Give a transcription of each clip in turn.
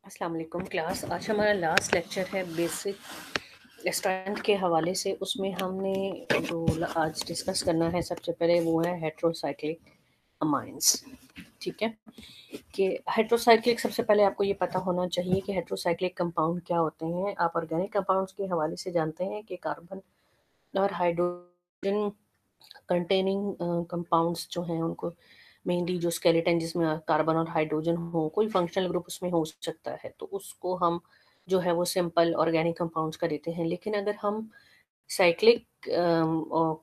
अस्सलाम वालेकुम क्लास। आज हमारा लास्ट लेक्चर है बेसिक स्ट्रेंथ के हवाले से। उसमें हमने जो आज डिस्कस करना है सबसे पहले वो है हेट्रोसाइक्लिक अमाइंस। ठीक है कि हेट्रोसाइक्लिक, सबसे पहले आपको ये पता होना चाहिए कि हेट्रोसाइक्लिक कंपाउंड क्या होते हैं। आप ऑर्गेनिक कंपाउंड्स के हवाले से जानते हैं कि कार्बन और हाइड्रोजन कंटेनिंग कंपाउंड्स जो हैं उनको मेनली जो स्केलेटन जिसमें कार्बन और हाइड्रोजन हो, कोई फंक्शनल ग्रुप उसमें हो सकता है, तो उसको हम जो है वो सिंपल ऑर्गेनिक कंपाउंड्स का देते हैं। लेकिन अगर हम साइक्लिक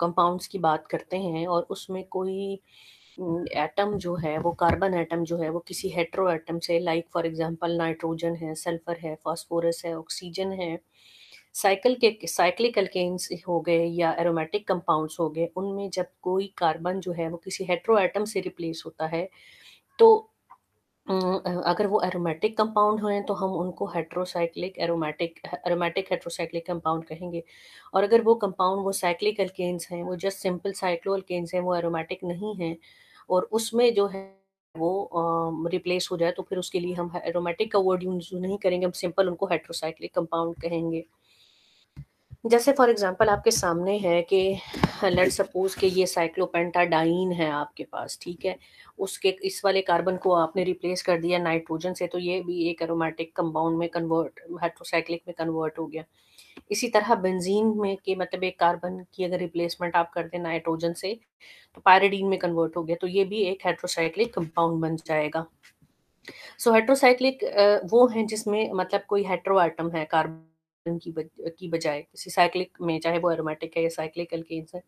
कंपाउंड्स की बात करते हैं और उसमें कोई एटम जो है वो कार्बन एटम जो है वो किसी हेट्रो एटम से, लाइक फॉर एग्जांपल नाइट्रोजन है, सल्फर है, फास्फोरस है, ऑक्सीजन है, साइक्लिक अल्केन्स हो गए या एरोमेटिक कंपाउंड्स हो गए, उनमें जब कोई कार्बन जो है वो किसी हेट्रो एटम से रिप्लेस होता है तो अगर वो एरोमेटिक कंपाउंड हैं तो हम उनको heterocyclic aromatic aromatic heterocyclic compound कहेंगे। और अगर वो कंपाउंड वो साइक्लिक अल्केन्स हैं, वो जस्ट सिंपल साइक्लो अल्केन्स हैं, वो एरोमेटिक नहीं हैं और उसमें जो है वो रिप्लेस हो जाए, तो फिर उसके लिए हम एरोमेटिक का वर्ड यूज नहीं करेंगे, हम सिंपल उनको हेट्रोसाइक्लिक कंपाउंड कहेंगे। जैसे फॉर एग्जांपल आपके सामने है कि लेट सपोज कि ये साइक्लोपेंटाडाइन है आपके पास, ठीक है। उसके इस वाले कार्बन को आपने रिप्लेस कर दिया नाइट्रोजन से, तो ये भी एक एरोमेटिक कंपाउंड में कन्वर्ट, हेट्रोसाइक्लिक में कन्वर्ट हो गया। इसी तरह बेंजीन में कि मतलब एक कार्बन की अगर रिप्लेसमेंट आप कर दें नाइट्रोजन से तो पायरिडीन में कन्वर्ट हो गया, तो ये भी एक हेट्रोसाइक्लिक कंपाउंड बन जाएगा। सो हेट्रोसाइक्लिक वो हैं जिसमें मतलब कोई हेट्रो एटम है कार्बन की बजाय किसी साइक्लिक में, चाहे वो एरोमेटिक है या साइक्लिक एल्केन्स है।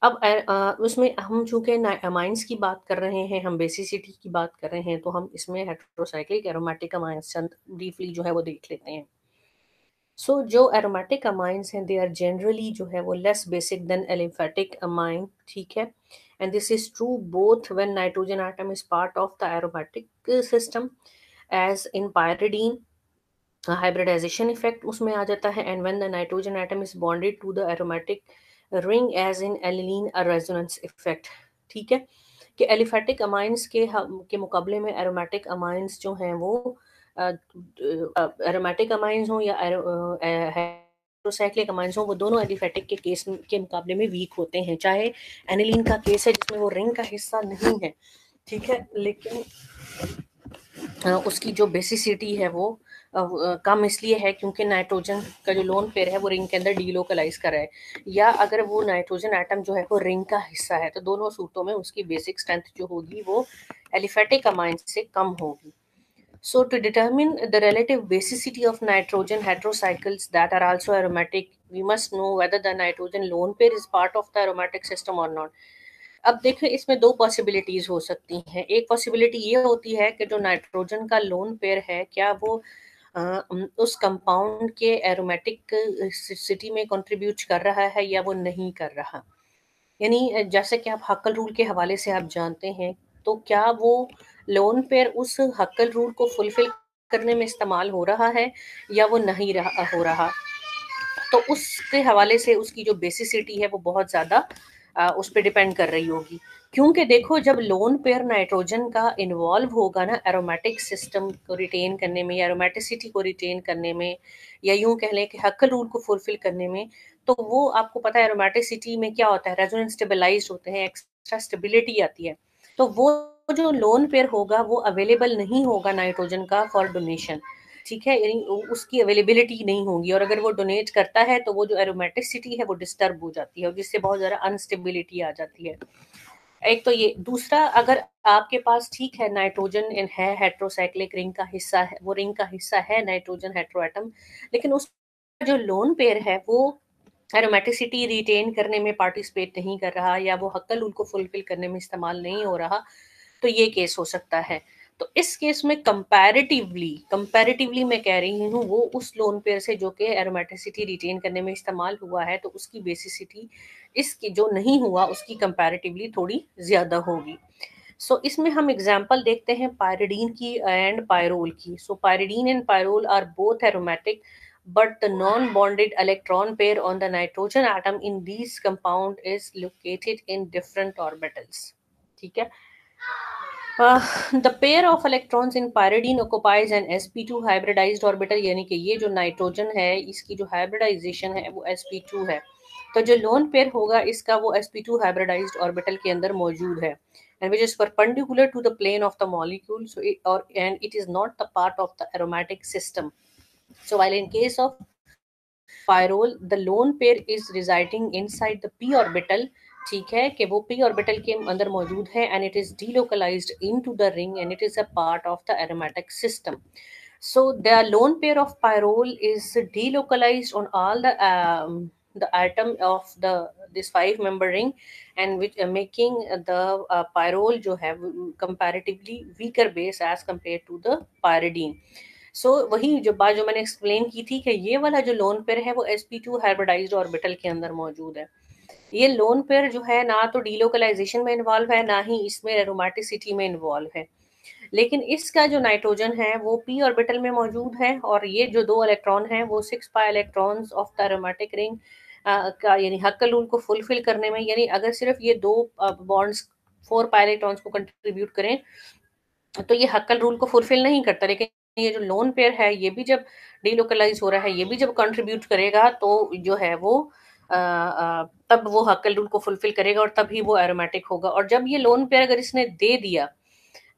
अब उसमें हम चूंकि अमाइंस की बात कर रहे हैं, हम बेसिसिटी की बात कर रहे हैं, तो हम इसमें हेट्रोसाइक्लिक एरोमेटिक अमाइंस चंद ब्रीफली जो है वो देख लेते हैं। सो जो एरोमेटिक अमाइंस हैं दे आर जनरली जो है वो less basic than aliphatic amine, ठीक है। And this is true both when nitrogen atom is part of the aromatic system as in pyridine, hybridisation effect उसमें आ जाता है, and when the nitrogen atom is bonded to the aromatic ring as in aniline resonance effect. ठीक है कि aliphatic amines के मुकाबले में एरोमेटिक अमाइंस जो हैं वो एरोमेटिक अमाइंस हो या हेट्रोसाइक्लिक अमाइंस हो, वो दोनों एलिफेटिक के केस के मुकाबले में वीक होते हैं। चाहे एनिलीन का केस है जिसमें वो रिंग का हिस्सा नहीं है, ठीक है, लेकिन उसकी जो बेसिसिटी है वो कम इसलिए है क्योंकि नाइट्रोजन का जो लोन पेयर है वो रिंग के अंदर डीलोकलाइज कर रहा है, या अगर वो नाइट्रोजन एटम जो है वो रिंग का हिस्सा है, तो दोनों सूरतों में उसकी बेसिक स्ट्रेंथ जो होगी वो एलिफेटिक अमाइन से कम होगी। So to determine the relative basicity of nitrogen heterocycles that are also aromatic, we must know whether the nitrogen lone pair is part of the aromatic system or not. अब देखिए इसमें दो possibilities हो सकती हैं। एक पॉसिबिलिटी ये होती है कि जो नाइट्रोजन का लोन पेयर है क्या वो उस कंपाउंड के एरोमेटिक सिटी में कंट्रीब्यूट कर रहा है या वो नहीं कर रहा। यानी जैसे कि आप हक्कल रूल के हवाले से आप जानते हैं, तो क्या वो लोन पेयर उस हक्कल रूल को फुलफिल करने में इस्तेमाल हो रहा है या वो नहीं रहा हो रहा, तो उसके हवाले से उसकी जो बेसिसिटी है वो बहुत ज़्यादा उस पर डिपेंड कर रही होगी। क्योंकि देखो जब लोन पेयर नाइट्रोजन का इन्वॉल्व होगा ना एरोमेटिक सिस्टम को रिटेन करने में या एरोमेटिसिटी को रिटेन करने में, या यूं कह लें कि हक्कल रूल को फुलफिल करने में, तो वो आपको पता है एरोमेटिसिटी में क्या होता है, रेजोनेंस स्टेबलाइज होते हैं, एक्स्ट्रा स्टेबिलिटी आती है। तो वो जो लोन पेयर होगा वो अवेलेबल नहीं होगा नाइट्रोजन का फॉर डोनेशन, ठीक है, यानी उसकी अवेलेबिलिटी नहीं होगी, और अगर वो डोनेट करता है तो वो जो एरोमेटिसिटी है वो डिस्टर्ब हो जाती है और जिससे बहुत ज़्यादा अनस्टेबिलिटी आ जाती है। एक तो ये, दूसरा अगर आपके पास ठीक है नाइट्रोजन है हेट्रोसाइक्लिक रिंग का हिस्सा है, वो रिंग का हिस्सा है नाइट्रोजन हेट्रोएटम, लेकिन उसका जो लोन पेयर है वो एरोमेटिसिटी रिटेन करने में पार्टिसिपेट नहीं कर रहा या वो हक्कल रूल को फुलफिल करने में इस्तेमाल नहीं हो रहा, तो ये केस हो सकता है। तो इस केस में कंपैरेटिवली मैं कह रही हूँ वो उस लोन पेयर से जो कि एरोमेटिसिटी रिटेन करने में इस्तेमाल हुआ है, तो उसकी बेसिसिटी इसकी जो नहीं हुआ उसकी कंपैरेटिवली थोड़ी ज्यादा होगी। सो इसमें हम एग्जांपल देखते हैं पायरिडीन की एंड पायरोल की। So pyridine and pyrrole are both aromatic, but the non-bonded electron pair on the nitrogen atom in these compound is located in different orbitals, ठीक है। The pair of electrons in pyridine occupies an sp2 hybridised orbital, यानी कि ये जो nitrogen है इसकी जो hybridisation है वो sp2 है। तो जो लोन पेयर होगा इसका वो sp2 हाइब्रिडाइज्ड ऑर्बिटल के अंदर मौजूद है, and which is perpendicular to the plane of the molecule, so और and it is not the part of the aromatic system. So while in case of pyrrole, the lone pair is residing inside the p orbital, ठीक है कि वो p orbital के अंदर मौजूद है, and it is delocalized into the ring and it is a part of the aromatic system. So the lone pair of pyrrole is delocalized on all the atom of the this five member ring, and which making the pyrrole जो है comparatively weaker base as compared to the pyridine. वही जो बात जो मैंने explain की थी कि ये वाला जो लोन पेयर है वो sp2 हाइब्रिडाइज्ड ऑर्बिटल के अंदर मौजूद है। ये लोन पेयर जो है ना तो डीलोकलाइजेशन में इन्वॉल्व है, ना ही इसमें एरोमेटिसिटी में इन्वॉल्व है। लेकिन इसका जो नाइट्रोजन है वो p ऑर्बिटल में मौजूद है, और ये जो दो इलेक्ट्रॉन हैं वो 6 pi electrons of the aromatic ring का यानी हक्कल रूल को फुलफिल करने में, यानी अगर सिर्फ ये दो बॉन्ड्स 4 पाई इलेक्ट्रॉन्स को कंट्रीब्यूट करें तो ये हक्कल रूल को फुलफिल नहीं करता। लेकिन ये जो लोन पेयर है ये भी जब डीलोकलाइज हो रहा है, ये भी जब कंट्रीब्यूट करेगा तो जो है वो तब वो हक्कल रूल को फुलफिल करेगा और तभी वो एरोमेटिक होगा। और जब ये लोन पेयर अगर इसने दे दिया,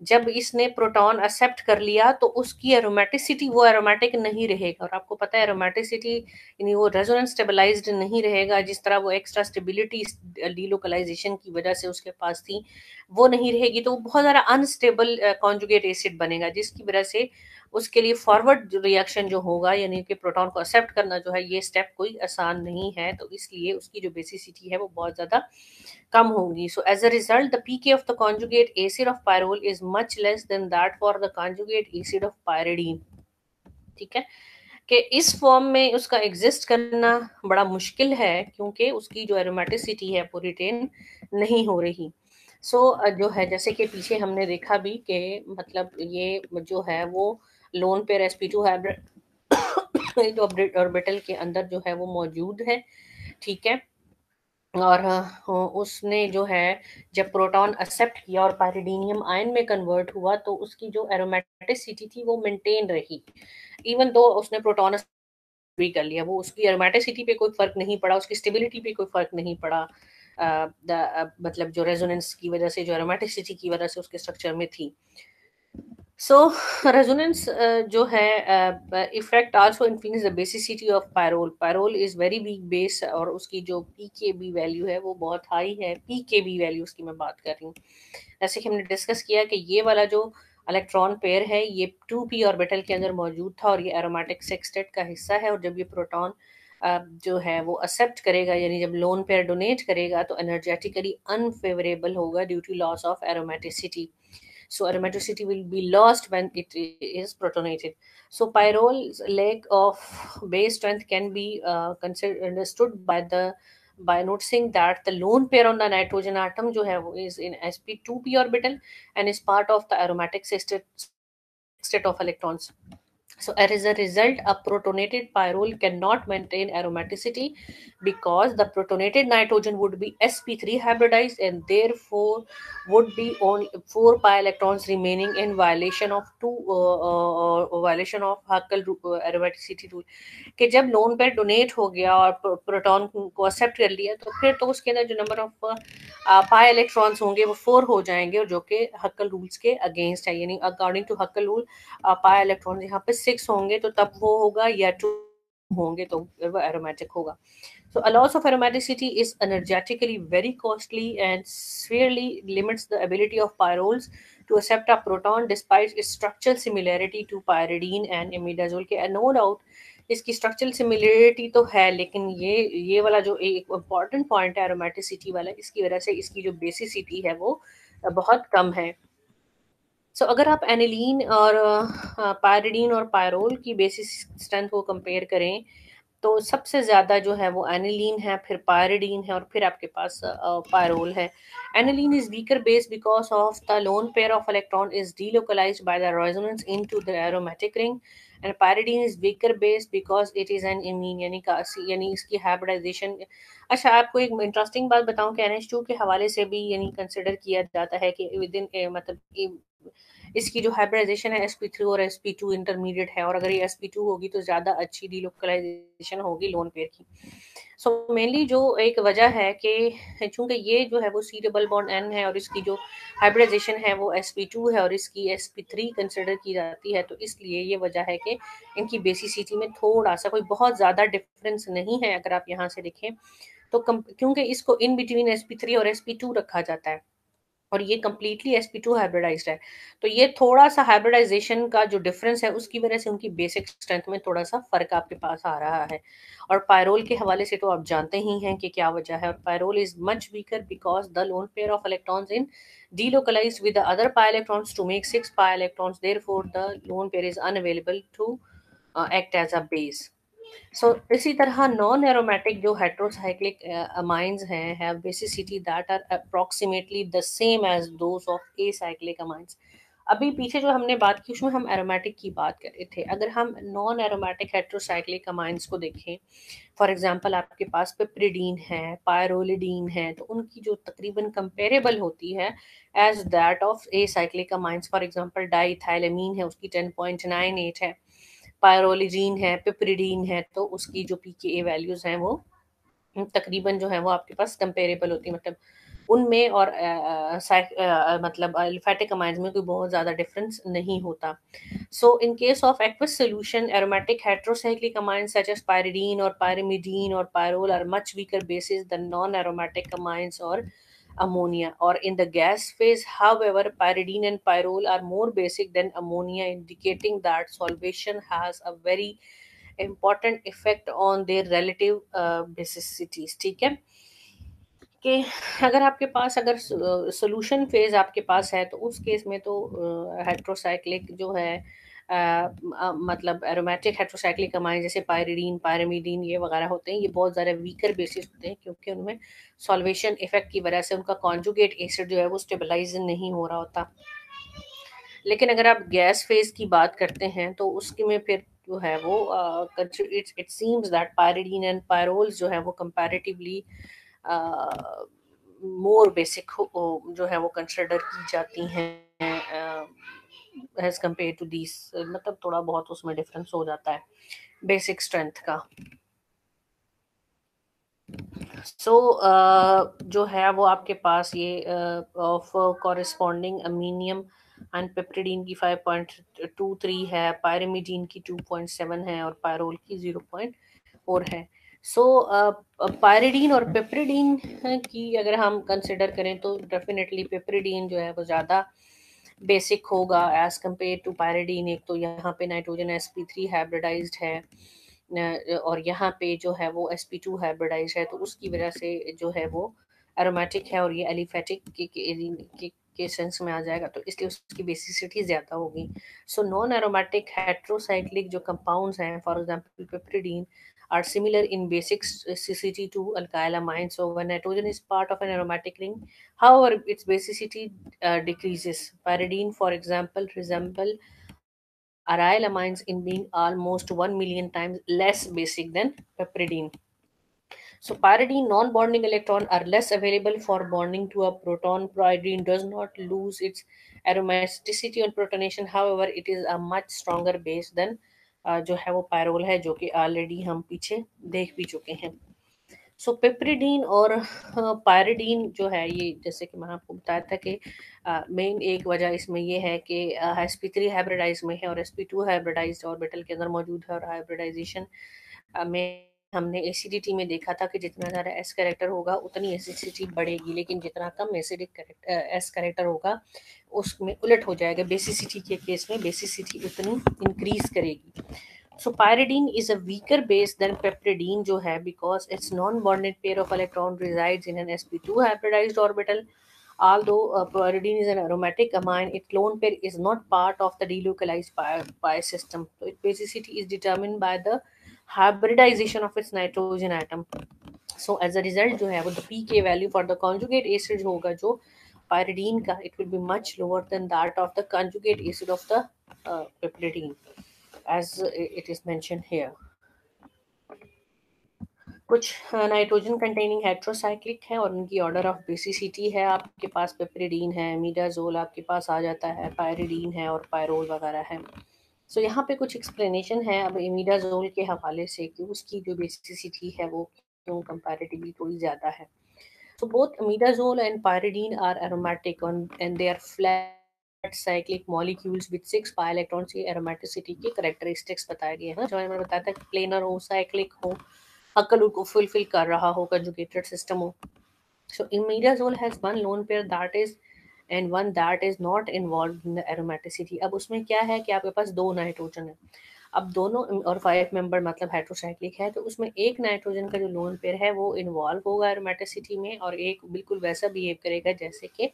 जब इसने प्रोटॉन एक्सेप्ट कर लिया, तो उसकी एरोमेटिसिटी वो एरोमेटिक नहीं रहेगा। और आपको पता है एरोमेटिसिटी यानी वो रेजोनेंस स्टेबलाइज्ड नहीं रहेगा, जिस तरह वो एक्स्ट्रा स्टेबिलिटी डीलोकलाइजेशन की वजह से उसके पास थी वो नहीं रहेगी, तो वो बहुत ज़्यादा अनस्टेबल कॉन्जुगेट एसिड बनेगा, जिसकी वजह से उसके लिए फॉरवर्ड रिएक्शन जो होगा यानी कि प्रोटॉन को एक्सेप्ट करना जो है ये स्टेप कोई आसान नहीं है, तो इसलिए उसकी जो बेसिसिटी है वो बहुत ज़्यादा कम होगी। So as a result, the pK of the conjugate acid of pyrrole is much less than that for the conjugate acid of pyridine. ठीक है कि इस फॉर्म में उसका एग्जिस्ट करना बड़ा मुश्किल है, क्योंकि उसकी जो एरोमेटिसिटी है वो रिटेन नहीं हो रही। जो है जैसे कि पीछे हमने देखा भी कि मतलब ये जो है वो lone pair sp2 hybrid orbital के अंदर जो है वो मौजूद है, ठीक है। और उसने जो है जब प्रोटॉन एक्सेप्ट किया और पाइरिडीनियम आयन में कन्वर्ट हुआ तो उसकी जो एरोमेटिसिटी थी वो मेंटेन रही, इवन दो उसने प्रोटॉन भी कर लिया, वो उसकी एरोमेटिसिटी पे कोई फर्क नहीं पड़ा, उसकी स्टेबिलिटी पे कोई फर्क नहीं पड़ा। मतलब जो रेजोनेंस की वजह से, जो एरोमेटिसिटी की वजह से उसके स्ट्रक्चर में थी। सो रेजोनेंस जो है effect also increase the basicity of pyrrole. Pyrrole is very weak base और उसकी जो पीकेबी वैल्यू है वो बहुत हाई है। पीकेबी वैल्यू उसकी मैं बात कर रही हूँ। जैसे कि हमने डिस्कस किया कि ये वाला जो इलेक्ट्रॉन पेयर है ये 2p ऑर्बिटल के अंदर मौजूद था और ये एरोमेटिक सेक्सटेट का हिस्सा है, और जब ये प्रोटॉन जो है वो एक्सेप्ट करेगा यानी जब लोन पेयर डोनेट करेगा तो एनर्जेटिकली अनफेवरेबल होगा due to loss of aromaticity. So aromaticity will be lost when it is protonated. So pyrole's lack of base strength can be understood by noticing that the lone pair on the nitrogen atom जो है वो is in sp2p orbital and is part of the aromatic state of electrons. So as a result, a protonated pyrrole cannot maintain aromaticity because the protonated nitrogen would be sp3 hybridized and therefore would be only 4 pi electrons remaining in violation of Huckel aromaticity rule. कि जब lone pair donate हो गया और proton को accept कर लिया तो फिर तो उसके अंदर जो नंबर ऑफ पाई इलेक्ट्रॉन्स होंगे वो 4 हो जाएंगे, और जो कि हक्कल रूल्स के अगेंस्ट है, यानी according to Huckel rule pi electron यहाँ पे 6 होंगे तो तब वो होगा, या 2 होंगे तो वो एरोमेटिक होगा। So a loss of aromaticity is energetically very costly and severely limits the ability of pyroles to accept a proton despite its structural similarity to pyridine and imidazole के no doubt इसकी structural similarity तो है, लेकिन ये वाला जो एक important point है एरोमेटिसिटी वाला, इसकी वजह से इसकी जो बेसिसिटी है वो बहुत कम है। अगर आप एनिलीन और पायरिडीन और पायरोल की बेसिस स्ट्रेंथ को कंपेयर करें तो सबसे ज़्यादा जो है वो एनिलीन है, फिर पायरिडीन है और फिर आपके पास पायरोल है। Aniline is weaker base because of the lone pair of electron is delocalised by the resonance into the aromatic ring, and pyridine is weaker base because it is an imine यानी इसकी hybridisation. अच्छा, आपको एक interesting बात बताऊं कि NH2 के हवाले से भी यानी कंसिडर किया जाता है कि विद इन मतलब इसकी जो हाइब्रिडाइजेशन है sp3 और sp2 इंटरमीडिएट है, और अगर ये sp2 होगी तो ज़्यादा अच्छी डीलोकलाइजेशन होगी लोन पेयर की। सो मेनली जो एक वजह है कि चूंकि ये जो है वो सी डबल बॉन्ड एन है और इसकी जो हाइब्रिडाइजेशन है वो sp2 है और इसकी sp3 कंसिडर की जाती है, तो इसलिए ये वजह है कि इनकी बेसिसिटी में थोड़ा सा कोई बहुत ज़्यादा डिफरेंस नहीं है अगर आप यहाँ से देखें तो। क्योंकि इसको इन बिटवीन sp3 और sp2 रखा जाता है और ये कम्प्लीटली sp2 हाइब्रिडाइज्ड है, तो ये थोड़ा सा हाइब्रिडाइजेशन का जो डिफरेंस है उसकी वजह से उनकी बेसिक स्ट्रेंथ में थोड़ा सा फर्क आपके पास आ रहा है। और पायरोल के हवाले से तो आप जानते ही हैं कि क्या वजह है, और pyrrole is much weaker because the lone pair of electrons in delocalized with the other pi electrons to make 6 pi electrons, therefore the lone pair is unavailable to act as a base. So इसी तरह non aromatic जो heterocyclic amines हैं have basicity that are approximately the same as those of acyclic amines. अभी पीछे जो हमने बात की उसमें हम एरोमेटिक की बात कर रहे थे। अगर हम नॉन एरोमेटिक हेट्रोसाइक्लिक अमाइंस को देखें, फॉर एग्जांपल आपके पास पिप्रिडीन है, पायरोलिडीन है, तो उनकी जो तकरीबन कंपेरेबल होती है as that of acyclic amines. For example diethylamine है, उसकी 10.98 है, पायरोलिजीन है, पिप्रिडीन है, तो उसकी जो पीकेए वैल्यूज हैं वो तकरीबन जो है वो आपके पास कंपेरेबल होती है, मतलब उनमें और मतलब अल्फेटिक अमाइंस में कोई बहुत ज़्यादा डिफरेंस नहीं होता। So in case of aqueous solution aromatic heterocyclic amines such as pyridine और पायरिमिडीन और pyrrole are much weaker bases than non aromatic amines और ammonia. Or in the gas phase, however, pyridine and pyrrole are more basic than ammonia, indicating that solvation has a very important effect on their relative basicities. ठीक है कि अगर आपके पास अगर solution phase आपके पास है तो उस केस में तो हेट्रोसाइक्लिक जो है मतलब एरोमेटिक हेट्रोसाइक्लिक अमाइन जैसे पायरिडीन, पायरिमिडीन ये वगैरह होते हैं, ये बहुत ज़्यादा वीकर बेसिस होते हैं क्योंकि उनमें सॉल्वेशन इफेक्ट की वजह से उनका कॉन्जुगेट एसिड जो है वो स्टेबलाइज नहीं हो रहा होता। लेकिन अगर आप गैस फेज की बात करते हैं तो उसके में फिर जो है वो it seems that pyridine and pyrroles जो है वो कंपैरेटिवली मोर बेसिक जो है वो कंसिडर की जाती हैं एज कम्पेयर टू दीस, मतलब थोड़ा बहुत उसमें डिफरेंस हो जाता है बेसिक स्ट्रेंथ का। सो जो है वो आपके पास ये ऑफ कॉरेस्पॉन्डिंग अमीनियम एंड पिप्रिडीन की 5.23 है, पायरिमिडीन की 2.7 है और पायरोल की 0.4 है। सो पायरिडीन और पिप्रिडीन की अगर हम कंसिडर करें तो डेफिनेटली पिप्रिडीन जो है वो ज़्यादा बेसिक होगा एज कम्पेयर टू पायरिडीन। एक तो यहाँ पे नाइट्रोजन sp3 हाइब्रिडाइज्ड है और यहाँ पे जो है वो sp2 हाइब्रिडाइज है, तो उसकी वजह से जो है वो एरोमेटिक है और ये एलिफेटिक के सेंस में आ जाएगा, तो इसलिए उसकी बेसिसिटी ज़्यादा होगी। सो नॉन एरोमेटिक हेट्रोसाइक्लिक जो कंपाउंड्स हैं, for example piperidine, are similar in basicity to alkyl amines. So when nitrogen is part of an aromatic ring, however, its basicity decreases. Pyridine, for example, resemble aryl amines in being almost 1 million times less basic than piperidine. So pyridine non-bonding electrons are less available for bonding to a proton. Pyridine does not lose its aromaticity on protonation. However, it is a much stronger base than जो है वो pyrrole है, जो कि already हम पीछे देख भी चुके हैं। सो पिप्रिडीन और पायरिडीन जो है ये, जैसे कि मैंने आपको बताया था कि मेन एक वजह इसमें ये है कि sp3 हाइब्रिडाइज में है और sp2 हाइब्रिडाइज ऑर्बिटल के अंदर मौजूद है, और हाइब्रिडाइजेशन में हमने एसिडिटी में देखा था कि जितना ज़्यादा एस कैरेक्टर होगा उतनी एसिडिटी बढ़ेगी, लेकिन जितना कम एसिडिक एस कैरेक्टर होगा उसमें उलट हो जाएगा। बेसिसिटी के केस में बेसिसिटी उतनी इंक्रीज करेगी। So pyridine is a weaker base than piperidine जो है, because its non-bonded pair of electron resides in an sp2 hybridized orbital. Although pyridine is an aromatic amine, its lone pair is not part of the delocalized pi system. So its basicity is determined by the hybridization of its nitrogen atom. So as a result जो है वो the pK value for the conjugate acid होगा जो pyridine का, it will be much lower than that of the conjugate acid of the piperidine, as it is mentioned here. कुछ nitrogen containing heterocyclic है और उनकी ऑर्डर ऑफ बेसिसिटी है। आपके पास पिपरिडीन है, मीडाजोल आपके पास आ जाता है, पायरिडीन है और पायरोल वगैरह है। सो यहाँ पे कुछ एक्सप्लेनेशन है अब इमिडाजोल के हवाले से कि उसकी जो बेसिसिटी है वो क्यों कंपैरेटिवली थोड़ी ज़्यादा है। So both imidazole and pyridine are aromatic and they are flat cyclic molecules with 6 pi electrons की aromaticity के characteristics बताए गए हैं। जो मैंने बताया था कि planar हो, cyclic हो, अक्ल को fulfill कर रहा हो, conjugated system हो। So imidazole has one lone pair that is and one that is not involved in the aromaticity। अब उसमें क्या है कि आपके पास दो नाइट्रोजन है। अब दोनों और 5 मेंबर मतलब हेट्रोसाइक्लिक है, तो उसमें एक नाइट्रोजन का जो लोन पेयर है वो इन्वॉल्व होगा एरोमेटिसिटी में और एक बिल्कुल वैसा बिहेव करेगा जैसे कि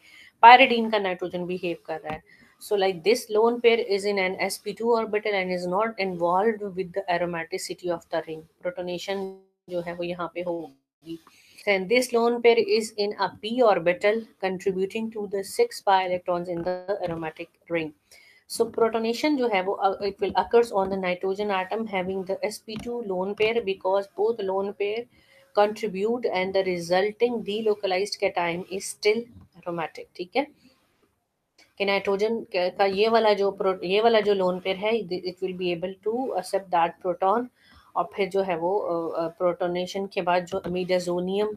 पायरिडीन का नाइट्रोजन बिहेव कर रहा है। So like this lone pair is in an sp2 orbital and is not involved with the aromaticity of the ring। Protonation जो है वो यहाँ पे होगी। And this lone pair is in a p orbital contributing to the 6 pi electrons in the aromatic ring। So protonation जो है वो it will occurs on the nitrogen atom having the sp2 lone pair because both lone pair contribute and the resulting delocalized cation is still aromatic। ठीक है कि nitrogen का ये वाला जो लोन पेयर है it will be able to accept that proton और फिर जो है वो प्रोटोनेशन के बाद जो अमीडाजोनियम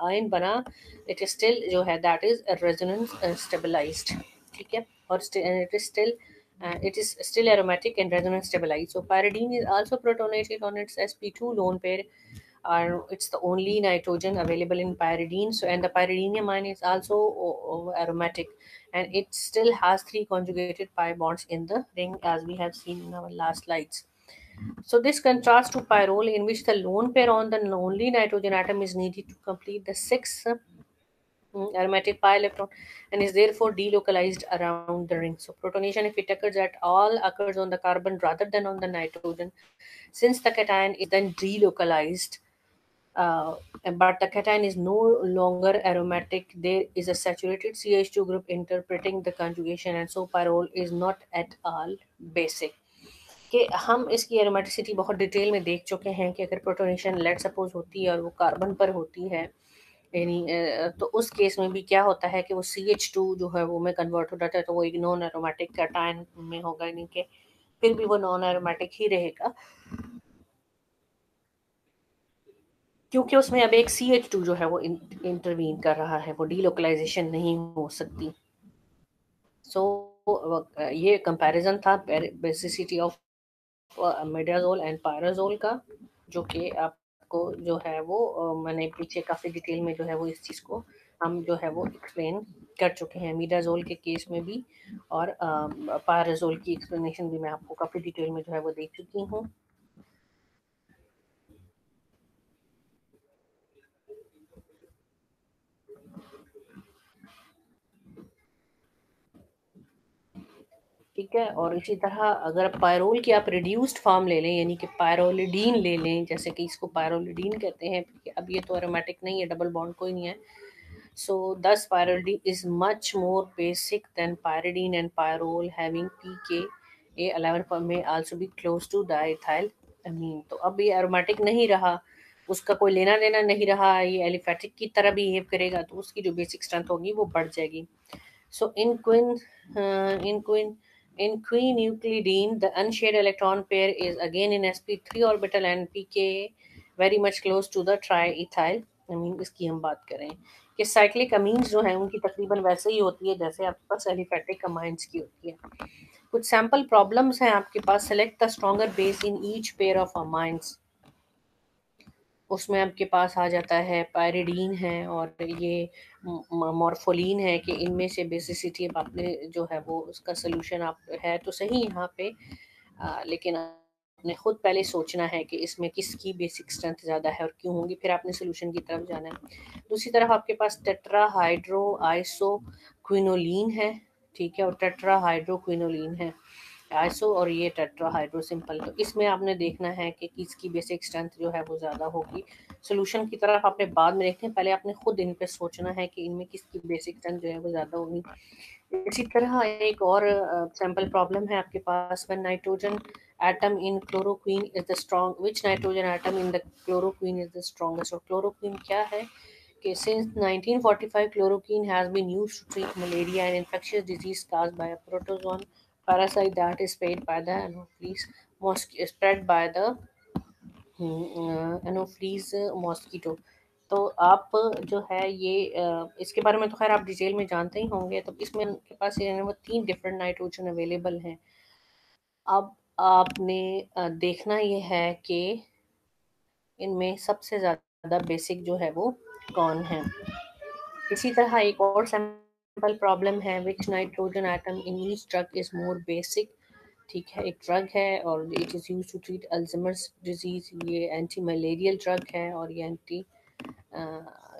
आयन बना इट स्टिल जो है दैट इज रेजोनेंस स्टेबलाइज्ड। ठीक है और it is still aromatic and resonance stabilized। So pyridine is also protonated on its sp2 lone pair it's the only nitrogen available in pyridine, so and the pyridinium ion is also aromatic and it still has three conjugated pi bonds in the ring as we have seen in our last slides। So this contrasts to pyrrole in which the lone pair on the only nitrogen atom is needed to complete the six aromatic pi electron and is therefore delocalized around the ring। So protonation, if it occurs at all, occurs on the carbon rather than on the nitrogen since the cation is then delocalized, uh, but the cation is no longer aromatic. There is a saturated CH2 group interpreting the conjugation and so pyrrole is not at all basic। कि हम इसकी aromaticity बहुत detail में देख चुके हैं कि अगर प्रोटोनेशन लेट सपोज होती है और वो कार्बन पर होती है यानी तो उस केस में भी क्या होता है कि वो CH2 जो है वो में कन्वर्ट हो जाता है तो वो एक नॉन एरोमेटिक कैटायन में होगा यानी कि फिर भी वो नॉन एरोमेटिक ही रहेगा क्योंकि उसमें अब एक CH2 जो है वो इंटरवीन कर रहा है, वो डीलोकलाइजेशन नहीं हो सकती। सो ये कंपैरिजन था बेसिसिटी ऑफ मिडाजोल एंड पायराजोल का जो कि आपको जो है वो मैंने पीछे काफ़ी डिटेल में जो है वो इस चीज़ को हम जो है वो एक्सप्लेन कर चुके हैं मिडाजोल के केस में भी और पायराजोल की एक्सप्लेनेशन भी मैं आपको काफ़ी डिटेल में जो है वो दे चुकी हूँ। ठीक है और इसी तरह अगर पायरोल की आप रिड्यूस्ड फॉर्म ले लें यानी कि पायरोलिडीन ले लें जैसे कि इसको पायरोलिडीन कहते हैं अब ये तो एरोमेटिक नहीं है डबल बॉन्ड कोई नहीं है। So thus pyridine is much more basic than pyridine and pyrrole having pKa 11 पर may also be close to diethyl amine। तो अब ये aromatic नहीं रहा उसका कोई लेना देना नहीं रहा ये एलिफेटिक की तरह बिहेव करेगा तो उसकी जो बेसिक स्ट्रेंथ होगी वो बढ़ जाएगी। So in quinine, the unshared electron pair is again in sp3 orbital and pKa very much close to the triethyl amine। इसकी हम बात करें कि साइक्लिक अमीन्स जो हैं उनकी तकरीबन वैसे ही होती है जैसे आपके पास एलिफेटिक अमाइंस की होती है। कुछ सैम्पल प्रॉब्लम्स हैं आपके पास। Select the stronger base in each pair of amines. उसमें आपके पास आ जाता है पायरिडीन है और ये मॉर्फोलिन है कि इनमें से बेसिसिटी अब आपने जो है वो उसका सोल्यूशन आप है तो सही यहाँ पे लेकिन आपने खुद पहले सोचना है कि इसमें किसकी बेसिक स्ट्रेंथ ज़्यादा है और क्यों होगी फिर आपने सोल्यूशन की तरफ जाना है। दूसरी तरफ आपके पास टेट्रा हाइड्रो आइसो क्विनोलिन है। ठीक है और टेट्रा हाइड्रो क्विनोलिन है आइसो और ये टेट्रा हाइड्रो सिंपल। तो इसमें आपने देखना है कि किसकी बेसिक स्ट्रेंथ जो है वो ज़्यादा होगी सोल्यूशन की तरफ आपने बाद में देखते हैं, पहले आपने खुद इन पे सोचना है कि इनमें किसकी बेसिक स्ट्रेंथ जो है वो ज़्यादा होगी। इसी तरह एक और सैम्पल प्रॉब्लम है आपके पास, when nitrogen atom in chloroquine is the strong, which nitrogen atom in the chloroquine is the strongest. और क्लोरोक्वीन क्या है कि since 1945 chloroquine has been used to treat malaria and infectious disease caused by a protozoan parasite that is spread by the Anopheles mosquito. तो आप जो है ये इसके बारे में तो खैर आप डिटेल में जानते ही होंगे। तो इसमें उनके पास ये वो 3 डिफरेंट नाइट्रोजन अवेलेबल हैं। अब आपने देखना ये है कि इनमें सबसे ज़्यादा बेसिक जो है वो कौन है। इसी तरह एक और सैम्पल प्रॉब्लम है, which nitrogen atom in each drug is more basic. ठीक है, एक ड्रग है और it is use to treat Alzheimer's disease. ये एंटी मलेरियल ड्रग है और ये एंटी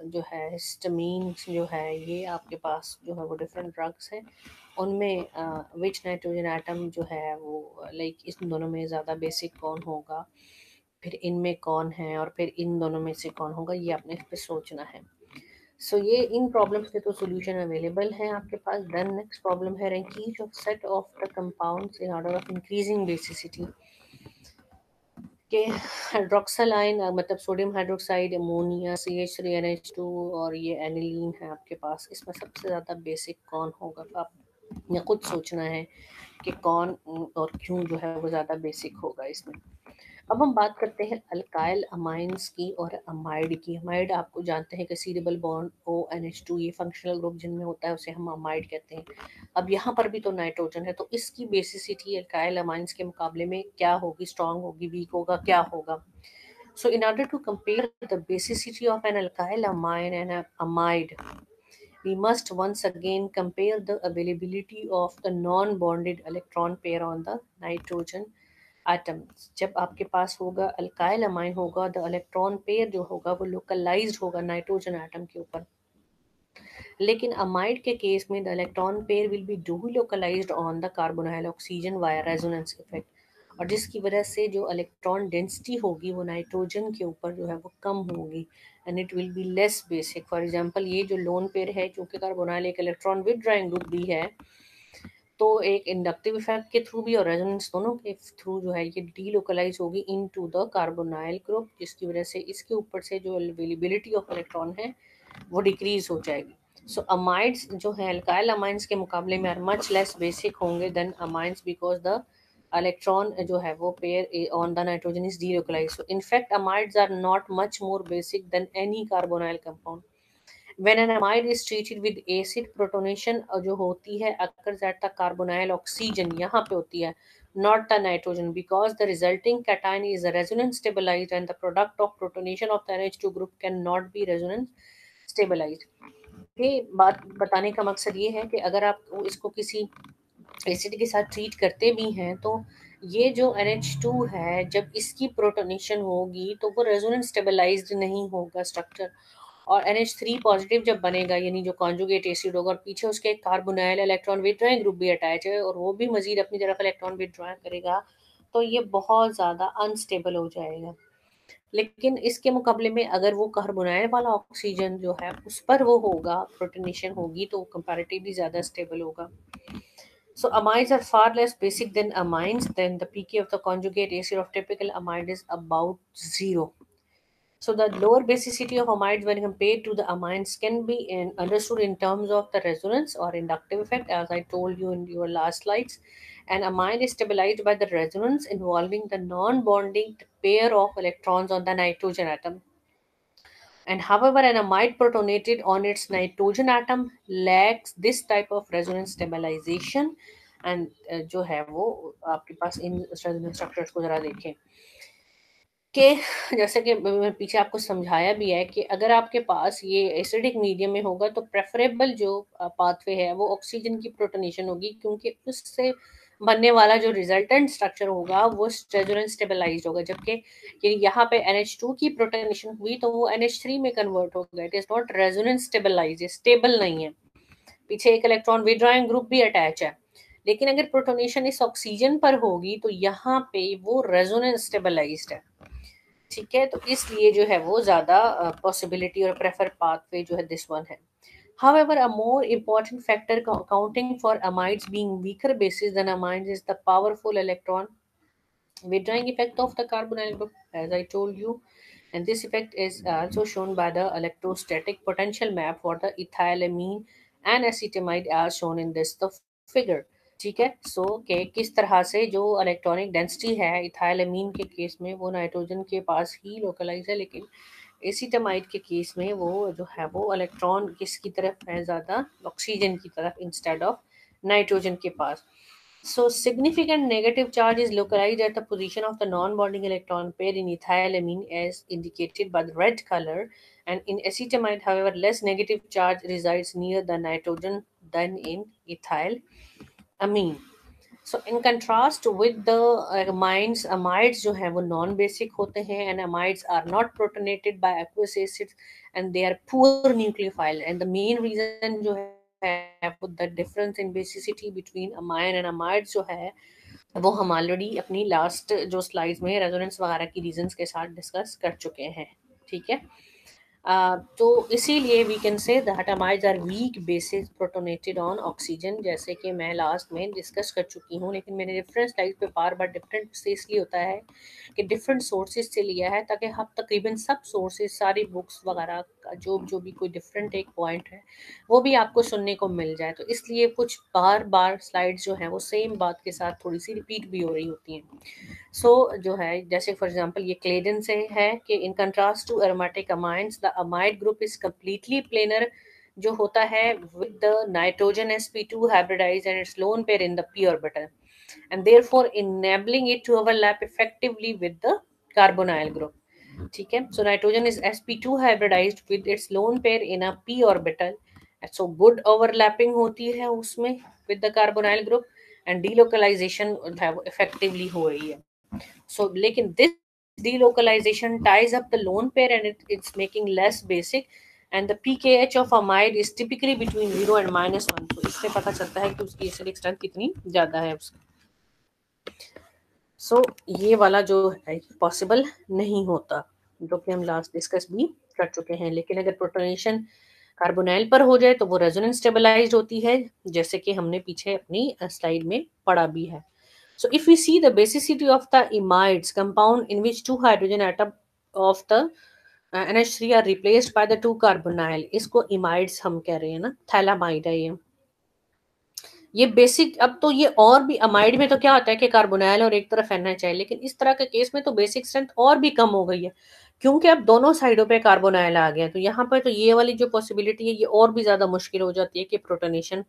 जो है हिस्टामीन जो है, ये आपके पास जो है वो डिफरेंट ड्रग्स हैं। उनमें विच नाइट्रोजन एटम जो है वो लाइक इस दोनों में ज़्यादा बेसिक कौन होगा, फिर इनमें कौन है और फिर इन दोनों में से कौन होगा, ये आपने इस पर सोचना है। सो ये इन प्रॉब्लम्स के तो सोल्यूशन अवेलेबल हैं आपके पास। देन नेक्स्ट प्रॉब्लम है, ranking of set of the compounds in order of increasing basicity. के हाइड्रोक्सालाइन मतलब सोडियम हाइड्रोक्साइड, अमोनिया, CH3NH2 और ये एनिलीन है आपके पास। इसमें सबसे ज़्यादा बेसिक कौन होगा, आपने खुद सोचना है कि कौन और क्यों जो है वो ज़्यादा बेसिक होगा इसमें। अब हम बात करते हैं अल्काइल अमाइंस की और अमाइड की। अमाइड आपको जानते हैं कि सी डबल बॉन्ड ONH2, ये फंक्शनल ग्रुप जिनमें होता है उसे हम अमाइड कहते हैं। अब यहाँ पर भी तो नाइट्रोजन है, तो इसकी बेसिसिटी अल्काइल अमाइंस के मुकाबले में क्या होगी, स्ट्रांग होगी, वीक होगा, क्या होगा। So in order to compare the basicity of an alkyl amine and an amide, we must once again compare the availability of the non-bonded electron pair on the nitrogen atom। जब आपके पास होगा alkyl amine होगा, the electron pair जो होगा वो localised होगा nitrogen atom के ऊपर। लेकिन अमाइड के केस में the electron pair will be dually localised on the carbonyl oxygen via resonance effect, और जिसकी वजह से जो इलेक्ट्रॉन डेंसिटी होगी वो नाइट्रोजन के ऊपर जो है वो कम होगी and it will be less basic. For example ये जो लोन पेयर है, चूंकि कार्बोनाइल एक इलेक्ट्रॉन विदड्राइंग ग्रुप भी है, तो एक इंडक्टिव इफेक्ट के थ्रू भी और रेजोनेंस दोनों के थ्रू जो है ये डीलोकलाइज होगी इनटू द कार्बोनाइल ग्रुप, जिसकी वजह से इसके ऊपर से जो अवेलेबिलिटी ऑफ इलेक्ट्रॉन है वो डिक्रीज हो जाएगी। सो अमाइड्स जो है अल्काइल अमाइंस के मुकाबले में आर मच लेस बेसिक होंगे than amines, because the electron जो है वो pair on the nitrogen is delocalised. So in fact amides are not much more basic than any carbonyl compound. When an amide is treated with acid, protonation जो होती है occurs at the carbonyl oxygen, यहाँ पे होती है, not the nitrogen, because the resulting cation is resonance stabilized and the product of protonation of the NH2 group cannot be resonance stabilized। ये बात बताने का मकसद ये है कि अगर आप इसको किसी एसिड के साथ ट्रीट करते भी हैं तो ये जो NH2 है, जब इसकी प्रोटोनेशन होगी तो वो रेजोनेंस स्टेबलाइज्ड नहीं होगा स्ट्रक्चर, और NH3 पॉजिटिव जब बनेगा यानी जो कॉन्जुगेट एसिड होगा और पीछे उसके कार्बोनाइल इलेक्ट्रॉन विथड्रॉइंग ग्रुप भी अटैच है और वो भी मजीद अपनी तरफ इलेक्ट्रॉन विथड्रॉ करेगा, तो ये बहुत ज़्यादा अनस्टेबल हो जाएगा। लेकिन इसके मुकाबले में अगर वो कार्बोनाइल वाला ऑक्सीजन जो है उस पर वो होगा, प्रोटोनेशन होगी, तो कंपैरेटिवली ज़्यादा स्टेबल होगा। So amides are far less basic than amines. Then the pK of the conjugate acid of typical amide is about 0. So the lower basicity of amides when compared to the amines can be understood in terms of the resonance or inductive effect, as I told you in your last slides. An amine is stabilized by the resonance involving the non-bonding pair of electrons on the nitrogen atom. And however, an amide protonated on its nitrogen atom lacks this type of resonance stabilization। And जो है वो आपके पास इन structures को जरा देखें कि जैसे कि मैंने पीछे आपको समझाया भी है कि अगर आपके पास ये एसिडिक मीडियम में होगा तो प्रेफरेबल जो पाथवे है वो ऑक्सीजन की प्रोटोनेशन होगी, क्योंकि उससे बनने वाला जो रिजल्टेंट स्ट्रक्चर होगा वो रेजोनेंस स्टेबलाइज्ड होगा। जबकि यहाँ पे NH2 की प्रोटोनेशन हुई तो वो NH3 में कन्वर्ट हो गया। It is not resonance stabilised, stable नहीं है, पीछे एक इलेक्ट्रॉन विथड्रॉइंग ग्रुप भी अटैच है। लेकिन अगर प्रोटोनेशन इस ऑक्सीजन पर होगी तो यहाँ पे वो रेजोनेंस स्टेबलाइज्ड है। ठीक है, तो इसलिए जो है वो ज़्यादा पॉसिबिलिटी और प्रेफर पाथवे जो है दिस वन है. However, a more important factor accounting for amides being weaker bases than amines is the powerful electron withdrawing effect of the carbonyl group, as I told you. And this effect is also shown by the electrostatic potential map for the ethylamine and acetamide as shown in this the figure. ठीक है, सो के किस तरह से जो electronic density है इथाइलामीन के case में वो नाइट्रोजन के पास ही लोकलाइज है, लेकिन एसीटामाइड के केस में वो जो है वो इलेक्ट्रॉन किसकी तरफ है, ज़्यादा ऑक्सीजन की तरफ इंस्टेड ऑफ नाइट्रोजन के पास. So significant negative charge is localized at the position of the non-bonding electron pair in ethylamine as indicated by the red color, and in acetamide however less negative charge resides near the nitrogen than in ethylamine. So in contrast with the amines, amides जो है वो non basic होते हैं, and amides are not protonated by aqueous acids and they are poor nucleophile, and the main reason जो है वो the difference in basicity between amine and amides जो है वो हम ऑलरेडी अपनी लास्ट जो स्लाइड्स में रेजोनेंस वगैरह की रीजंस के साथ डिस्कस कर चुके हैं. ठीक है, तो इसीलिए we can say that amides are weak bases protonated on oxygen, जैसे कि मैं लास्ट में डिस्कस कर चुकी हूँ, लेकिन मैंने डिफरेंट स्लाइड पे बार बार डिफरेंट से इसलिए होता है कि डिफरेंट सोर्सेज से लिया है, ताकि हम तकरीबन सब सोर्सेज सारी बुक्स वगैरह का जो जो भी कोई डिफरेंट एक पॉइंट है वो भी आपको सुनने को मिल जाए, तो इसलिए कुछ बार बार स्लाइड्स जो हैं वो सेम बात के साथ थोड़ी सी रिपीट भी हो रही होती हैं. जो है जैसे फॉर एग्जांपल ये क्लेडन से है कि in contrast to aromatic amines the amide group is completely planar जो होता है with the nitrogen sp2 hybridized and its lone pair in the p orbital, and therefore enabling it to overlap effectively with the carbonyl group. ठीक है, so nitrogen is sp2 hybridized with its lone pair in a p orbital, so good overlapping होती है उसमें with the carbonyl group and delocalization है वो effectively हो रही है. So लेकिन this delocalization ties up the lone pair and it's making less basic, and the pKh of amide is typically between 0 and -1. तो इससे पता चलता है कि उसकी एसिडिक स्ट्रेंथ कितनी ज़्यादा है उसकी. सो ये वाला जो है पॉसिबल नहीं होता, जो कि हम लास्ट डिस्कस भी कर चुके हैं. लेकिन अगर प्रोटोनेशन कार्बोनाइल पर हो जाए तो वो रेजोनेंस स्टेबलाइज्ड होती है, जैसे कि हमने पीछे अपनी स्लाइड में पढ़ा भी है. So if we see the basicity of the imides compound in which two hydrogen atom of the NH3 are replaced by the two carbonyl, इसको imides हम कह रहे हैं ना, थैलामाइड है ये बेसिक. अब तो ये और भी अमाइड में तो क्या होता है कि कार्बोनाइल और एक तरफ NH है, लेकिन इस तरह के केस में तो बेसिक स्ट्रेंथ और भी कम हो गई है, क्योंकि अब दोनों साइडों पे कार्बोनाइल आ गया. तो यहाँ पर तो ये वाली जो पॉसिबिलिटी है ये और भी ज्यादा मुश्किल हो जाती है कि प्रोटोनेशन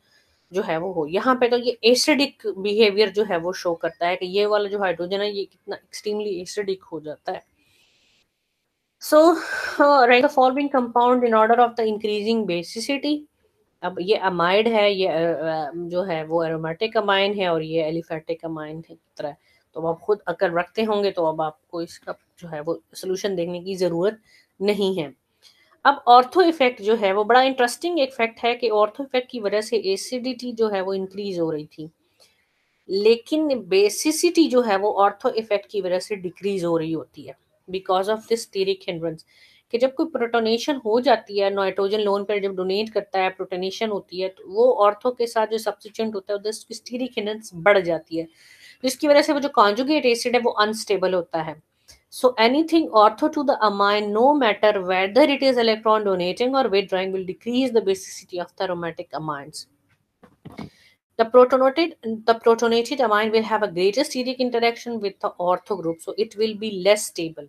जो है वो हो. यहाँ पे तो ये एसिडिक बिहेवियर जो है वो शो करता है कि ये वाला जो हाइड्रोजन है ये कितना एक्सट्रीमली एसिडिक हो जाता है. सो rank the following compound in order of the increasing basicity. अब ये अमाइड है, ये जो है वो एरोमेटिक अमाइन है और ये एलिफेटिक अमाइन है की तरह. तो आप खुद अगर रखते होंगे तो अब आपको इसका जो है वो सोल्यूशन देखने की ज़रूरत नहीं है. अब ऑर्थो इफेक्ट जो है वो बड़ा इंटरेस्टिंग एक फैक्ट है कि ऑर्थो इफेक्ट की वजह से एसिडिटी जो है वो इंक्रीज हो रही थी, लेकिन बेसिसिटी जो है वो ऑर्थो इफेक्ट की वजह से डिक्रीज हो रही होती है because of this steric hindrance. कि जब कोई प्रोटोनेशन हो जाती है, नाइट्रोजन लोन पर जब डोनेट करता है, प्रोटोनेशन होती है, तो वो ऑर्थो के साथ जो सब्स्टिट्यूएंट होता है उसकी स्टीरिक हिंड्रेंस बढ़ जाती है, जिसकी वजह से वो जो कॉन्जुगेट एसिड है वो अनस्टेबल होता है. So anything ortho to the amine, no matter whether it is electron donating or withdrawing, will decrease the basicity of the aromatic amines. The protonated amine will have a greater steric interaction with the ortho group, so it will be less stable.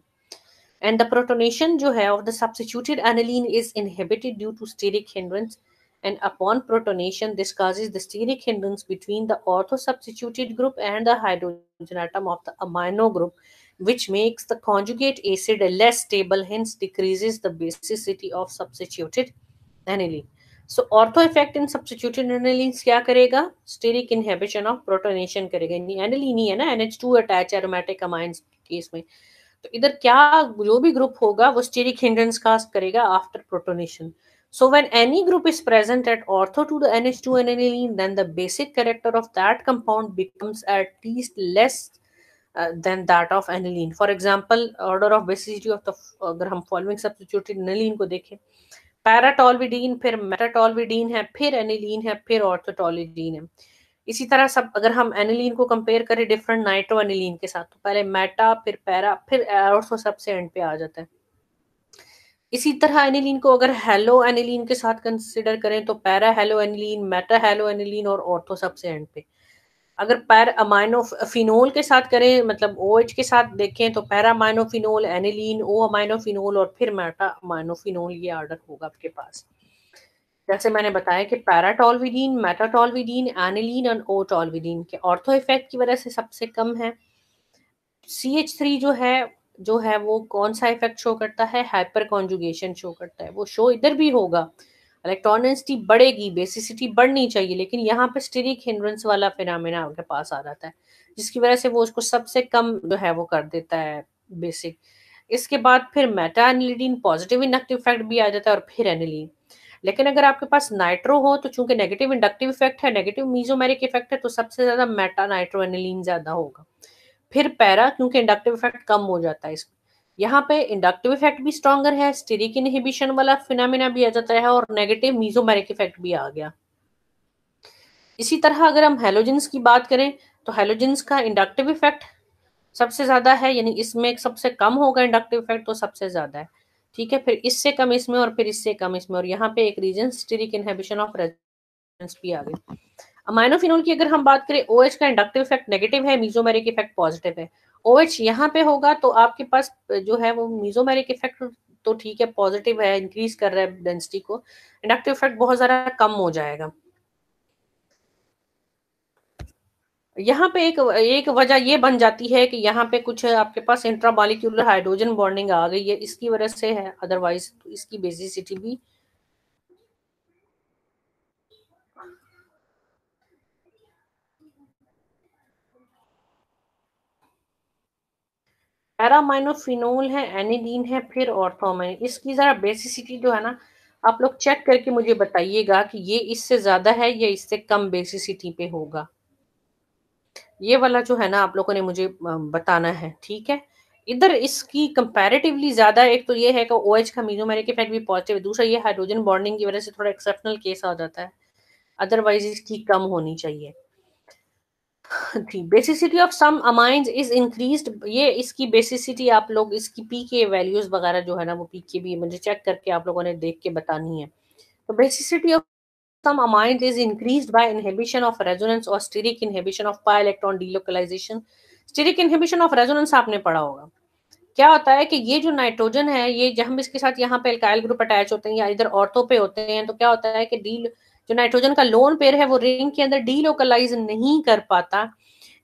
And the protonation जो है of the substituted aniline is inhibited due to steric hindrance. And upon protonation, this causes the steric hindrance between the ortho substituted group and the hydrogen atom of the amino group, which makes the conjugate acid less stable, hence decreases the basicity of substituted aniline. So ortho effect in substituted anilines क्या करेगा? Steric inhibition of protonation करेगा. aniline ही है ना, NH2 attach aromatic amines case में, तो इधर क्या जो भी ग्रुप होगा वो स्टीरिक हिंड्रेंस कास्ट करेगा after protonation. So when any group is present at ortho to the NH2 aniline, then the basic character of that compound becomes at least less than that of aniline. For example, order of basicity of the, अगर हम following substituted aniline को देखें, पैराटोल्विडीन, फिर मेटाटोल्विडीन है, फिर aniline है, फिर ऑर्थोटोलिडीन है. इसी तरह सब अगर हम एनिलीन को कंपेयर करें डिफरेंट नाइट्रो एनिलीन के साथ, तो पहले मेटा, फिर पैरा, फिर ऑर्थो सबसे एंड पे आ जाता है. इसी तरह एनिलीन को अगर हेलो एनिलीन के साथ कंसिडर करें तो para hello aniline, Meta hello aniline और ऑर्थो सबसे एंड पे. अगर पैर अमाइनो फिनोल के साथ करें, मतलब OH के साथ देखें, तो पैरा अमाइनोफिनोल, एनिलीन, ओ अमाइनोफिनोल और फिर मेटा अमाइनोफिनोल, ये ऑर्डर होगा आपके पास. जैसे मैंने बताया कि पैराटोल्विडीन, मेटाटोल्विडीन, एनिलीन और ओटोल्विडीन के ऑर्थो इफेक्ट की वजह से सबसे कम है. CH3 जो है वो कौन सा इफेक्ट शो करता है? हाइपर कॉन्जुगेशन शो करता है. वो शो इधर भी होगा, इलेक्ट्रॉन डेंसिटी बढ़ेगी, बेसिसिटी बढ़नी चाहिए, लेकिन यहाँ पे स्टेरिक हिंड्रेंस वाला फिनोमेना आपके पास आ जाता है, जिसकी वजह से वो उसको सबसे कम जो है वो कर देता है बेसिक. इसके बाद फिर Meta aniline, positive inductive effect भी आ जाता है, और फिर एनिलीन. लेकिन अगर आपके पास नाइट्रो हो तो चूंकि नेगेटिव इंडक्टिव इफेक्ट है, नेगेटिव मीजोमेरिक इफेक्ट है, तो सबसे ज्यादा मेटा नाइट्रो एनिलीन ज्यादा होगा. फिर पैरा, क्योंकि इंडक्टिव इफेक्ट कम हो जाता है इसमें. यहाँ पे इंडक्टिव इफेक्ट भी स्ट्रॉन्गर है, स्टेरिक इनहिबिशन वाला फिनोमेना भी आ जाता है, और नेगेटिव मीजोमेरिक इफेक्ट भी आ गया. इसी तरह अगर हम हेलोजेंस की बात करें तो हेलोजेंस का इंडक्टिव इफेक्ट सबसे ज्यादा है, यानी इसमें सबसे कम होगा इंडक्टिव इफेक्ट, तो सबसे ज्यादा है. ठीक है, फिर इससे कम इसमें, और फिर इससे कम इसमें, और यहाँ पे एक reason steric inhibition of resonance भी आ गई. अमाइनोफिनोल की अगर हम बात करें, OH का इंडक्टिव इफेक्ट नेगेटिव है, मीजोमेरिक इफेक्ट पॉजिटिव है. OH यहाँ पे होगा तो आपके पास जो है वो मीजोमेरिक इफेक्ट तो ठीक है, पॉजिटिव है, इंक्रीज कर रहा है डेंसिटी को, इंडक्टिव इफेक्ट बहुत ज्यादा कम हो जाएगा. यहाँ पे एक एक वजह ये बन जाती है कि यहाँ पे कुछ आपके पास इंट्रामॉलिक्यूलर हाइड्रोजन बॉन्डिंग आ गई है, इसकी वजह से है, अदरवाइज तो इसकी बेसिसिटी भी. पैरामाइनोफिनोल है, एनिलीन है, फिर ऑर्थोमाइन. इसकी जरा बेसिसिटी जो है ना, आप लोग चेक करके मुझे बताइएगा कि ये इससे ज्यादा है या इससे कम बेसिसिटी पे होगा. ये वाला जो है ना आप लोगों ने मुझे बताना है. ठीक है, इधर इसकी कंपैरेटिवली ज्यादा, एक तो ये है कि OH का मीजोमेरिक इफेक्ट भी पॉजिटिव है, दूसरा ये हाइड्रोजन बॉन्डिंग की वजह से थोड़ा एक्सेप्शनल केस आ जाता है, अदरवाइज इसकी कम होनी चाहिए थी. Basicity of some amines is increased, ये इसकी बेसिसिटी आप लोग इसकी पीके वैल्यूज वगैरह जो है ना, वो पीके भी मुझे चेक करके आप लोगों ने देख के बतानी है. तो basicity of some amines is increased by inhibition of resonance or steric inhibition of pi electron delocalization. Steric inhibition of resonance आपने पढ़ा होगा. क्या होता है कि ये जो नाइट्रोजन है, ये जब हम इसके साथ यहाँ पे एल्काइल ग्रुप अटैच होते हैं या इधर ऑर्थो पे होते हैं, तो क्या होता है कि डी जो नाइट्रोजन का लोन पेयर है वो रिंग के अंदर डीलोकलाइज नहीं कर पाता,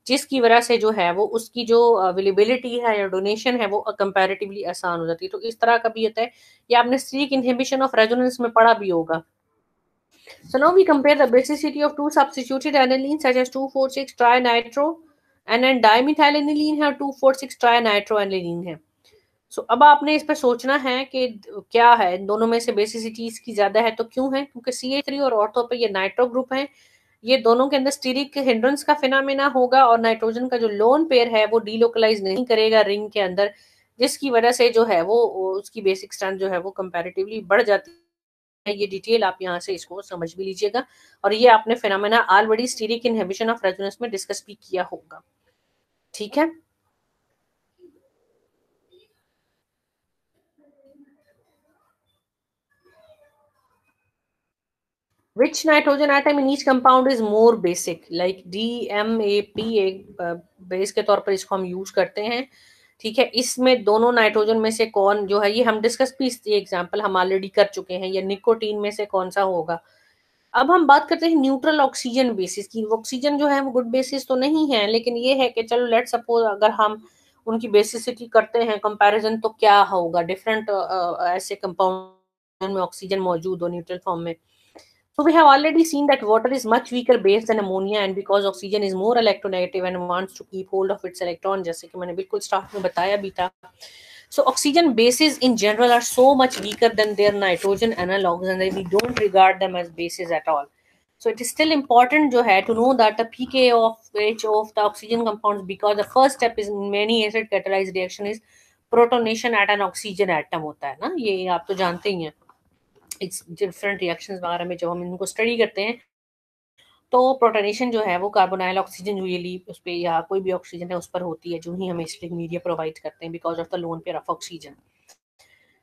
जिसकी वजह से जो है वो उसकी जो अवेलेबिलिटी है या डोनेशन है वो कंपैरेटिवली आसान हो जाती है. तो इस तरह का भी होता है, ये आपने स्टेरिक इनहिबिशन ऑफ रेजोनेंस में पढ़ा भी होगा. So now we compare the basicity of two substituted anilines such as 2,4,6 trinitro and then dimethyl है और 2,4,6 trinitroaniline है. So अब आपने इस पर सोचना है कि क्या है, दोनों में से बेसिसिटी इसकी ज्यादा है तो क्यों है? क्योंकि CH3 और ऑर्थो पे ये नाइट्रो ग्रुप है, ये दोनों के अंदर स्टीरिक हिंड्रेंस का फिनोमेना होगा, और नाइट्रोजन का जो लोन पेयर है वो डीलोकलाइज नहीं करेगा रिंग के अंदर, जिसकी वजह से जो है वो उसकी बेसिक स्ट्रेंथ जो है वो कंपैरेटिवली बढ़ जाती है. ये डिटेल आप यहाँ से इसको समझ भी लीजिएगा, और ये आपने phenomena already steric inhibition of resonance में डिस्कस भी किया होगा. ठीक है, which nitrogen atom in each compound is more basic, like DMAP एक बेस के तौर पर इसको हम यूज करते हैं. ठीक है, इसमें दोनों नाइट्रोजन में से कौन जो है, ये हम डिस्कस भी, ये एग्जांपल हम ऑलरेडी कर चुके हैं, या निकोटीन में से कौन सा होगा. अब हम बात करते हैं न्यूट्रल ऑक्सीजन बेसिस की. ऑक्सीजन जो है वो गुड बेसिस तो नहीं है, लेकिन ये है कि चलो लेट सपोज अगर हम उनकी बेसिसिटी करते हैं कंपैरिजन, तो क्या होगा डिफरेंट ऐसे कंपाउंड में ऑक्सीजन मौजूद हो न्यूट्रल फॉर्म में. So we have already seen that water is much weaker base than ammonia, and because oxygen is more electronegative and wants to keep hold of its electron, जैसे कि मैंने बिल्कुल start में बताया भी था. So oxygen bases in general are so much weaker than their nitrogen analogs, and we don't regard them as bases at all. So it is still important जो है to know that the pK of each of the oxygen compounds, because the first step is in many acid catalyzed reaction is protonation at an oxygen atom होता है ना, ये आप तो जानते ही हैं। इट्स डिफरेंट रिएक्शंस वगैरह में जब हम इनको स्टडी करते हैं तो प्रोटोनेशन जो है वो कार्बोनाइल ऑक्सीजन यूजुअली उस पर या कोई भी ऑक्सीजन है उस पर होती है जो ही हम एसिडिक मीडिया प्रोवाइड करते हैं because of the lone pair of oxygen.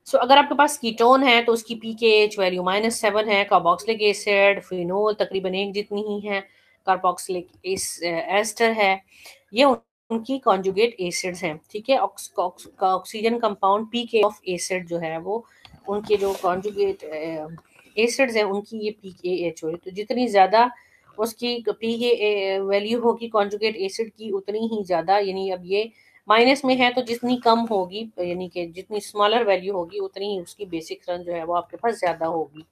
So अगर आपके पास कीटोन है तो उसकी पीकेएच वैल्यू -7 है। कार्बोक्सिलिक एसिड फिनोल तकरीबन एक जितनी ही है। कार्बोक्सिलिक एस्टर है, ये उनकी कॉन्जुगेट एसिड्स हैं, ठीक है। Oxygen compound pK of acid जो है वो उनके जो कॉन्जुगेट एसिड्स हैं उनकी ये पीकेएच हो, तो जितनी ज़्यादा उसकी पीके वैल्यू होगी कॉन्जुगेट एसिड की उतनी ही ज़्यादा, यानी अब ये माइनस में है तो जितनी कम होगी यानी कि जितनी स्मॉलर वैल्यू होगी उतनी ही उसकी बेसिक रन जो है वो आपके पास ज्यादा होगी।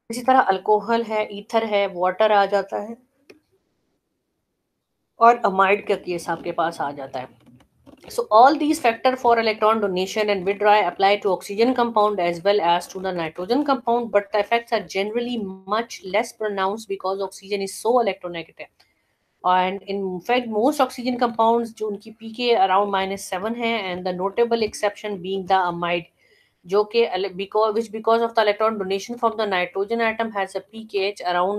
इसी तरह अल्कोहल है, ईथर है, वाटर आ जाता है और अमाइड का केस आपके पास आ जाता है। So all these factor for electron donation and withdrawal apply to oxygen compound as well as to the nitrogen compound, but the effects are generally much less pronounced because oxygen is so electronegative. And in fact most oxygen compounds जो उनकी pK around -7 है, and the notable exception being the amide जो कि because of the electron donation from the nitrogen atom has a pKh around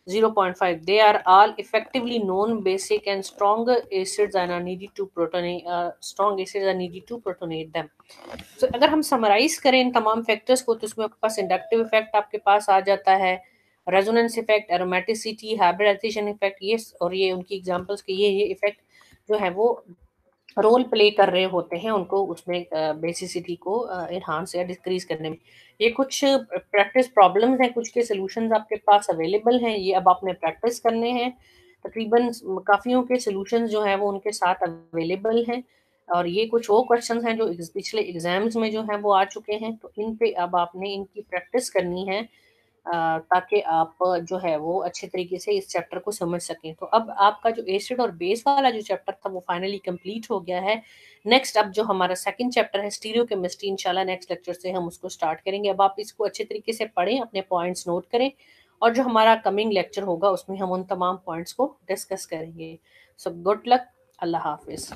-0.5. They are all effectively known basic and strong acids and are needed to protonate strong acids are needed to protonate them. So अगर हम summarise करें इन तमाम factors को तो उसमें आपके पास inductive effect आपके पास आ जाता है, resonance effect, aromaticity, hybridisation effect, ये और ये उनकी एग्जांपल्स के ये इफेक्ट जो है वो रोल प्ले कर रहे होते हैं उनको उसमें बेसिसिटी को एनहांस या डिक्रीज करने में। ये कुछ प्रैक्टिस प्रॉब्लम्स हैं, कुछ के सॉल्यूशंस आपके पास अवेलेबल हैं, ये अब आपने प्रैक्टिस करने हैं। तकरीबन काफियों के सॉल्यूशंस जो है वो उनके साथ अवेलेबल हैं, और ये कुछ वो क्वेश्चंस हैं जो पिछले एग्जाम्स में जो है वो आ चुके हैं, तो इन पे अब आपने इनकी प्रैक्टिस करनी है ताकि आप जो है वो अच्छे तरीके से इस चैप्टर को समझ सकें। तो अब आपका जो एसिड और बेस वाला जो चैप्टर था वो फाइनली कंप्लीट हो गया है। नेक्स्ट अब जो हमारा सेकंड चैप्टर है स्टीरियो केमिस्ट्री, इंशाल्लाह नेक्स्ट लेक्चर से हम उसको स्टार्ट करेंगे। अब आप इसको अच्छे तरीके से पढ़ें, अपने पॉइंट्स नोट करें, और जो हमारा कमिंग लेक्चर होगा उसमें हम उन तमाम पॉइंट्स को डिस्कस करेंगे। सो गुड लक, अल्लाह हाफिज़।